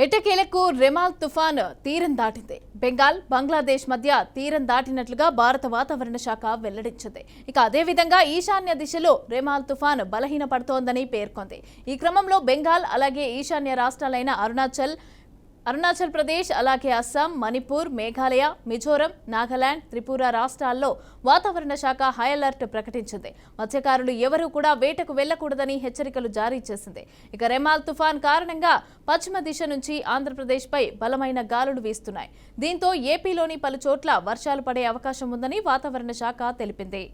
ఎట్టకేలకు రెమాల్ తుఫాన్ తీరం దాటింది. బెంగాల్, బంగ్లాదేశ్ మధ్య తీరం దాటినట్లుగా భారత వాతావరణ శాఖ వెల్లడించింది. ఇక అదేవిధంగా ఈశాన్య దిశలో రెమాల్ తుఫాన్ బలహీనపడుతోందని పేర్కొంది. ఈ క్రమంలో బెంగాల్ అలాగే ఈశాన్య రాష్ట్రాలైన అరుణాచల్ ప్రదేశ్ అలాగే అస్సాం, మణిపూర్, మేఘాలయ, మిజోరం, నాగాలాండ్, త్రిపుర రాష్ట్రాల్లో వాతావరణ శాఖ హై అలర్ట్ ప్రకటించింది. మత్స్యకారులు ఎవరూ కూడా వేటకు వెళ్లకూడదని హెచ్చరికలు జారీ చేసింది. ఇక రెమాల్ తుఫాన్ కారణంగా పశ్చిమ దిశ నుంచి ఆంధ్రప్రదేశ్పై బలమైన గాలులు వీస్తున్నాయి. దీంతో ఏపీలోని పలు చోట్ల వర్షాలు పడే అవకాశం ఉందని వాతావరణ శాఖ తెలిపింది.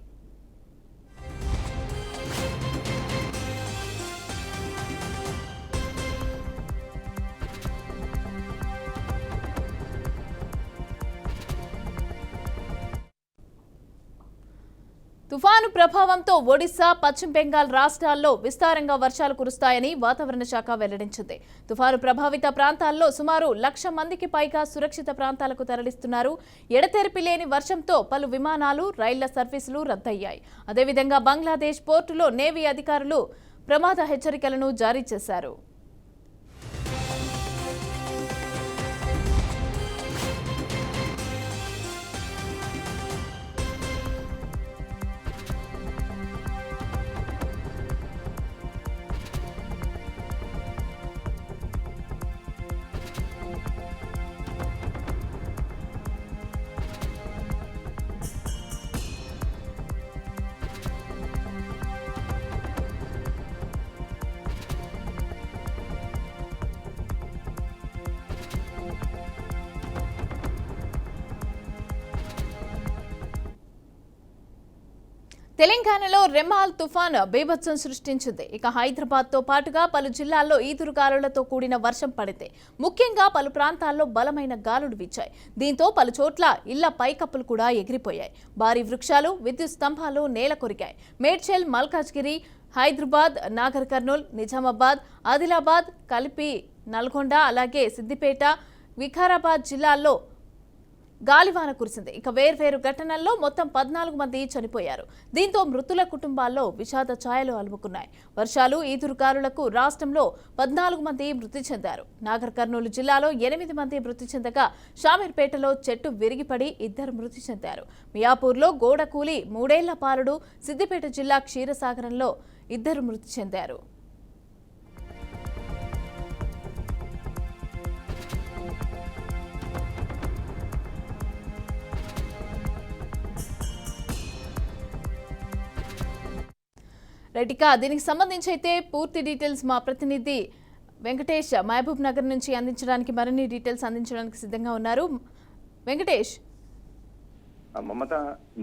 తుఫాను ప్రభావంతో ఒడిశా, పశ్చిమ బెంగాల్ రాష్ట్రాల్లో విస్తారంగా వర్షాలు కురుస్తాయని వాతావరణ శాఖ వెల్లడించింది. తుఫాను ప్రభావిత ప్రాంతాల్లో సుమారు 1,00,000 మందికి పైగా సురక్షిత ప్రాంతాలకు తరలిస్తున్నారు. ఎడతెరిపి లేని వర్షంతో పలు విమానాలు, రైళ్ల సర్వీసులు రద్దయ్యాయి. అదేవిధంగా బంగ్లాదేశ్ పోర్టులో నేవీ అధికారులు ప్రమాద హెచ్చరికలను జారీ చేశారు. తెలంగాణలో రెమాల్ తుఫాన్ బీభత్సం సృష్టించింది. ఇక హైదరాబాద్ తో పాటుగా పలు జిల్లాల్లో ఈదురుగాలులతో కూడిన వర్షం పడింది. ముఖ్యంగా పలు ప్రాంతాల్లో బలమైన గాలులు వీచాయి. దీంతో పలు చోట్ల ఇళ్ల పైకప్పులు కూడా ఎగిరిపోయాయి. భారీ వృక్షాలు, విద్యుత్ స్తంభాలు నేల కొరిగాయి. మేడ్చల్, మల్కాజ్గిరి, హైదరాబాద్, నాగర్ కర్నూల్, నిజామాబాద్, ఆదిలాబాద్, కలిపి, నల్గొండ అలాగే సిద్దిపేట, వికారాబాద్ జిల్లాల్లో గాలివాన కురిసింది. ఇక వేర్వేరు ఘటనల్లో మొత్తం 14 మంది చనిపోయారు. దీంతో మృతుల కుటుంబాల్లో విషాద ఛాయలు అలుముకున్నాయి. వర్షాలు, ఈదురుగాలులకు రాష్ట్రంలో 14 మంది మృతి చెందారు. నాగర్ కర్నూలు జిల్లాలో 8 మంది మృతి చెందగా షామీర్పేటలో చెట్టు విరిగిపడి 2 మృతి చెందారు. మియాపూర్లో గోడ కూలి 3 ఏళ్ల బాలుడు, సిద్దిపేట జిల్లా క్షీరసాగరంలో 2 మృతి చెందారు. రైట్గా దీనికి సంబంధించి అయితే పూర్తి డీటెయిల్స్ మా ప్రతినిధి వెంకటేష్ మహబూబ్ నగర్ నుంచి అందించడానికి, మరిన్ని డీటెయిల్స్ అందించడానికి సిద్ధంగా ఉన్నారు. వెంకటేష్, మమత,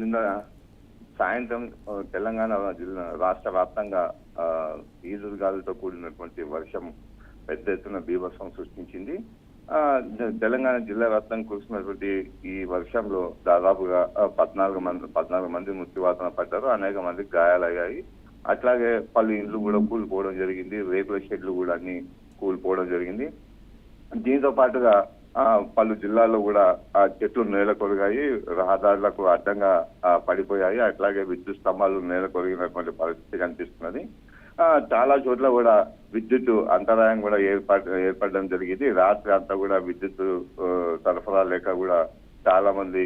నిన్న సాయంత్రం తెలంగాణ రాష్ట్ర వ్యాప్తంగా ఈదురుగాలులతో కూడినటువంటి వర్షం పెద్ద ఎత్తున బీభత్సం సృష్టించింది. తెలంగాణ జిల్లా వ్యాప్తంగా కురిసినటువంటి ఈ వర్షంలో దాదాపుగా 14 మంది మృత్యువాతన పడ్డారు. అనేక మందికి గాయాలయ్యాయి. అట్లాగే పలు ఇండ్లు కూడా కూలిపోవడం జరిగింది. రేకుల షెడ్లు కూడా అన్ని కూలిపోవడం జరిగింది. దీంతో పాటుగా పలు జిల్లాల్లో కూడా చెట్లు నేల కొరిగాయి, రహదారులకు అడ్డంగా పడిపోయాయి. అట్లాగే విద్యుత్ స్తంభాలు నేల కొరిగినటువంటి పరిస్థితి కనిపిస్తున్నది. చాలా చోట్ల కూడా విద్యుత్ అంతరాయం కూడా ఏర్పడడం జరిగింది. రాత్రి అంతా కూడా విద్యుత్ సరఫరా లేక కూడా చాలా మంది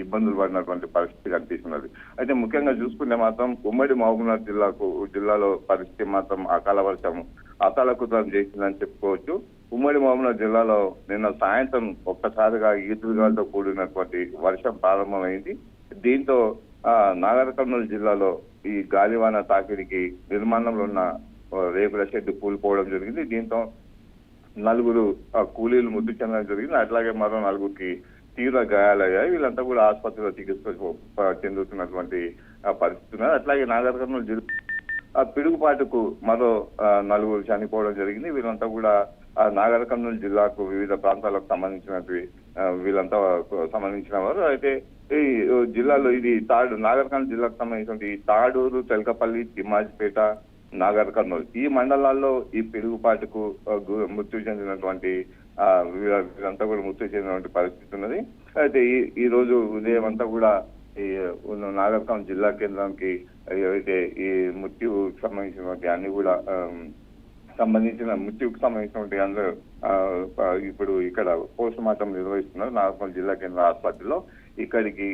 ఇబ్బందులు పడినటువంటి పరిస్థితి కనిపిస్తున్నది. అయితే ముఖ్యంగా చూసుకుంటే మాత్రం ఉమ్మడి మహబూబ్నగర్ జిల్లాలో పరిస్థితి మాత్రం అకాల వర్షం అతలకుతలం చేసిందని చెప్పుకోవచ్చు. ఉమ్మడి మహబూబ్నగర్ జిల్లాలో నిన్న సాయంత్రం ఒక్కసారిగా ఈదురుగాలతో కూడినటువంటి వర్షం ప్రారంభమైంది. దీంతో నాగర్ కర్నూలు జిల్లాలో ఈ గాలివాన తాకిడికి నిర్మాణంలో ఉన్న రేకుల షెడ్ కూలిపోవడం జరిగింది. దీంతో 4 కూలీలు మృతి చెందడం జరిగింది. అట్లాగే మరో 4కి తీవ్ర గాయాలయ్యాయి. వీళ్ళంతా కూడా ఆసుపత్రిలో చికిత్స చెందుతున్నటువంటి పరిస్థితి ఉన్నది. అట్లాగే నాగర్ కర్నూలు జిల్లా పిడుగుపాటుకు మరో 4 చనిపోవడం జరిగింది. వీళ్ళంతా కూడా నాగర్ కర్నూలు జిల్లాకు వివిధ ప్రాంతాలకు సంబంధించిన వారు. అయితే ఈ జిల్లాలో ఇది నాగర్ కర్నూలు జిల్లాకు సంబంధించిన తాడూరు, తెలకపల్లి, తిమ్మాజిపేట, నాగర్ కర్నూలు ఈ మండలాల్లో ఈ పిడుగుపాటుకు మృత్యు చెందినటువంటి వీరంతా కూడా మృత్యు చెందినటువంటి పరిస్థితి ఉన్నది. అయితే ఈ రోజు ఉదయం అంతా కూడా ఈ నాగర్ కర్నూలు జిల్లా కేంద్రానికి ఏవైతే ఈ మృత్యుకు సంబంధించినటువంటి అన్ని కూడా సంబంధించిన మృత్యుకు సంబంధించినటువంటి అందరూ ఇప్పుడు ఇక్కడ పోస్ట్ మార్టం నిర్వహిస్తున్నారు నాగపల్లి జిల్లా కేంద్ర ఆసుపత్రిలో. ఇక్కడికి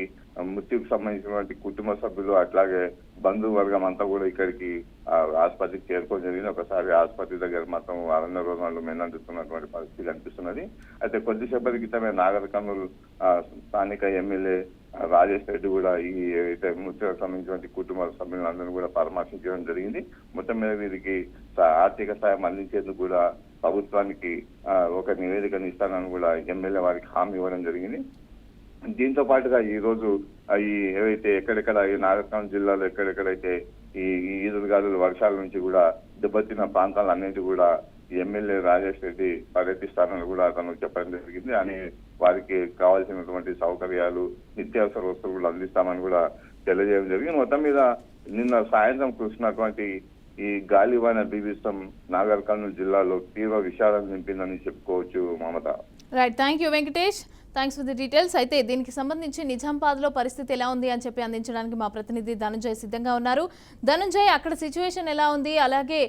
మృత్యుకు సంబంధించినటువంటి కుటుంబ సభ్యులు అట్లాగే బంధువర్గం అంతా కూడా ఇక్కడికి ఆసుపత్రికి చేరుకోవడం జరిగింది. ఒకసారి ఆసుపత్రి దగ్గర మొత్తం అరణ్య రోగాలు మెందంటుతున్నటువంటి పరిస్థితి కనిపిస్తున్నది. అయితే కొద్దిసేపటి క్రితమే నాగర్ కర్నూలు స్థానిక ఎమ్మెల్యే రాజేష్ రెడ్డి కూడా ఈ ఏదైతే మృత్యుకు సంబంధించినటువంటి కుటుంబ సభ్యులందరినీ కూడా పరామర్శించడం జరిగింది. మొత్తం మీద వీరికి ఆర్థిక సాయం అందించేందుకు కూడా ప్రభుత్వానికి ఒక నివేదికను ఇస్తానని కూడా ఎమ్మెల్యే వారికి హామీ ఇవ్వడం జరిగింది. దీంతో పాటుగా ఈ రోజు ఈ ఏవైతే ఎక్కడెక్కడ ఈ నాగర్ కర్నూలు జిల్లాలో ఎక్కడెక్కడైతే ఈ ఈదురుగాలుల వర్షాల నుంచి కూడా దెబ్బతిన్న ప్రాంతాలన్నింటి కూడా ఎమ్మెల్యే రాజేష్ రెడ్డి పర్యటిస్తానని కూడా అతను చెప్పడం జరిగింది. అని వారికి కావాల్సినటువంటి సౌకర్యాలు నిత్యావసర వస్తువులు అందిస్తామని కూడా తెలియజేయడం జరిగింది. మొత్తం మీద నిన్న సాయంత్రం కురిసినటువంటి ఈ గాలివాన బీభత్సం నాగర్ కర్నూలు జిల్లాలో తీవ్ర విషాదం నింపిందని చెప్పుకోవచ్చు Mamata. Right, thank you Venkatesh, thanks for the details. అయితే దీనికి సంబంధించి నిజామాబాద్లో పరిస్థితి ఎలా ఉంది అని చెప్పి అందించడానికి మా ప్రతినిధి ధనుంజయ్ సిద్ధంగా ఉన్నారు. ధనుంజయ్, అక్కడ సిచ్యువేషన్ ఎలా ఉంది? అలాగే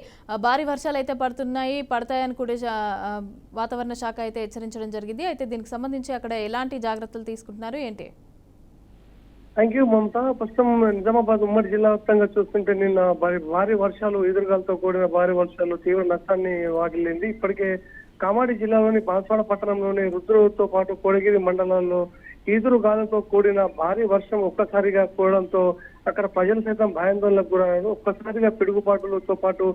భారీ వర్షాలు అయితే పడతాయని కూడా వాతావరణ శాఖ అయితే హెచ్చరించడం జరిగింది. అయితే దీనికి సంబంధించి అక్కడ ఎలాంటి జాగ్రత్తలు తీసుకుంటున్నారు ఏంటి? థ్యాంక్ యూ మమత. ప్రస్తుతం నిజామాబాద్ ఉమ్మడి జిల్లా వ్యాప్తంగా చూస్తుంటే నిన్న భారీ వర్షాలు, ఎదురుగాలతో కూడిన భారీ వర్షాలు తీవ్ర నష్టాన్ని వాటిల్లింది. ఇప్పటికే కామారెడ్డి జిల్లాలోని బాన్స్వాడ పట్టణంలోని రుద్రుతో పాటు కోడగిరి మండలాల్లో ఈదురుగాలతో కూడిన భారీ వర్షం ఒక్కసారిగా కూడడంతో అక్కడ ప్రజలు సైతం భయాందోళనకు గురయ్యారు. ఒక్కసారిగా పిడుగుపాటులతో పాటు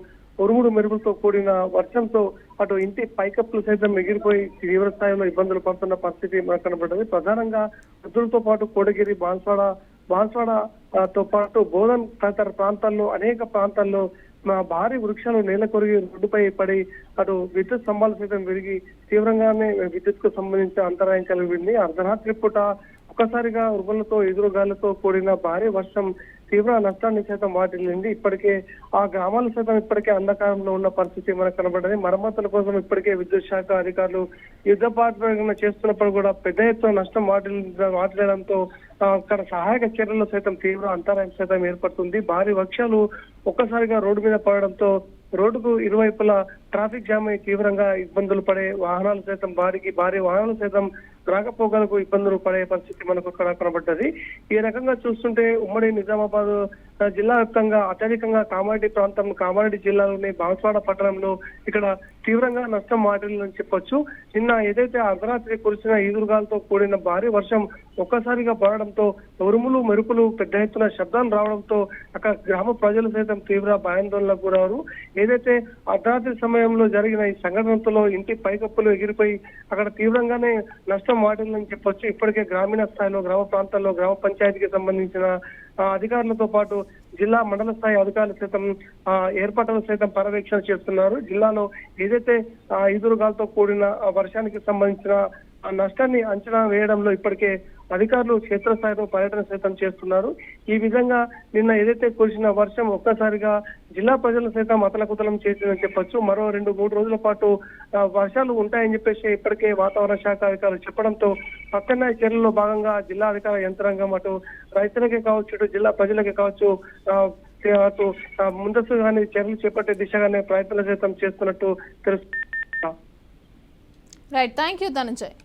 ఉరుముడు మెరుపులతో కూడిన వర్షంతో అటు ఇంటి పైకప్పులు సైతం ఎగిరిపోయి తీవ్ర స్థాయిలో ఇబ్బందులు పడుతున్న పరిస్థితి మనకు కనబడ్డది. ప్రధానంగా రుద్రులతో పాటు కోడగిరి, బాన్స్వాడతో పాటు బోధన్ తదితర ప్రాంతాల్లో అనేక ప్రాంతాల్లో భారీ వృక్షాలు నేల కొరిగి రోడ్డుపై పడి అటు విద్యుత్ స్తంభాలు సైతం విరిగి తీవ్రంగానే విద్యుత్ కు సంబంధించిన అంతరాయం కలిగింది. అర్ధరాత్రి పూట ఒక్కసారిగా ఉరుములతో ఎదురుగాలతో కూడిన భారీ వర్షం తీవ్ర నష్టాన్ని సైతం వాటిల్లింది. ఇప్పటికే ఆ గ్రామాలు సైతం ఇప్పటికే అంధకారంలో ఉన్న పరిస్థితి మనకు కనబడ్డది. మరమ్మతుల కోసం ఇప్పటికే విద్యుత్ శాఖ అధికారులు యుద్ధ ప్రాతిపదికన చేస్తున్నప్పుడు కూడా పెద్ద ఎత్తున నష్టం వాటిల్లడంతో అక్కడ సహాయక చర్యల్లో సైతం తీవ్ర అంతరాయం సైతం ఏర్పడుతుంది. భారీ వర్షాలు ఒక్కసారిగా రోడ్డు మీద పడడంతో రోడ్డుకు ఇరువైపులా ట్రాఫిక్ జామ్ అయి తీవ్రంగా ఇబ్బందులు పడే వాహనాలు సైతం భారీ వాహనాలు సైతం రాకపోకలకు ఇబ్బందులు పడే పరిస్థితి మనకు అక్కడ కనబడ్డది. ఈ రకంగా చూస్తుంటే ఉమ్మడి నిజామాబాద్ జిల్లా వ్యాప్తంగా అత్యధికంగా కామారెడ్డి జిల్లాలోని బాన్స్వాడ పట్టణంలో ఇక్కడ తీవ్రంగా నష్టం వాటిల్లని చెప్పొచ్చు. నిన్న ఏదైతే అర్ధరాత్రి కురిసిన ఈదురుగాలతో కూడిన భారీ వర్షం ఒక్కసారిగా పడడంతో ఉరుములు మెరుపులు పెద్ద ఎత్తున శబ్దాలు రావడంతో అక్కడ గ్రామ ప్రజలు సైతం తీవ్ర భయాందోళనకు గురవారు. ఏదైతే అర్ధరాత్రి సమయంలో జరిగిన ఈ సంఘటనలో ఇంటి పైకప్పులు ఎగిరిపోయి అక్కడ తీవ్రంగానే నష్టం వాటిల్లని చెప్పొచ్చు. ఇప్పటికే గ్రామీణ స్థాయిలో గ్రామ ప్రాంతాల్లో గ్రామ పంచాయతీకి సంబంధించిన అధికారులతో పాటు జిల్లా మండల స్థాయి అధికారులు సైతం ఏర్పాట్లను సైతం పర్యవేక్షణ చేస్తున్నారు. జిల్లాలో ఏదైతే ఈదురుగాలతో కూడిన వర్షానికి సంబంధించిన నష్టాన్ని అంచనా వేయడంలో ఇప్పటికే అధికారులు క్షేత్రస్థాయిలో పర్యటన సైతం చేస్తున్నారు. ఈ విధంగా నిన్న ఏదైతే కురిసిన వర్షం ఒక్కసారిగా జిల్లా ప్రజలు సైతం అతలకుతలం చేసిందని చెప్పొచ్చు. మరో 2-3 రోజుల పాటు వర్షాలు ఉంటాయని చెప్పేసి ఇప్పటికే వాతావరణ శాఖ అధికారులు చెప్పడంతో ప్రత్యామ్నాయ చర్యల్లో భాగంగా జిల్లా అధికార యంత్రాంగం అటు రైతులకే కావచ్చు, ఇటు జిల్లా ప్రజలకే కావచ్చు అటు ముందస్తుగానే చర్యలు చేపట్టే దిశగానే ప్రయత్నాలు సైతం చేస్తున్నట్టు తెలుసు. Right, thank you Dhananjay.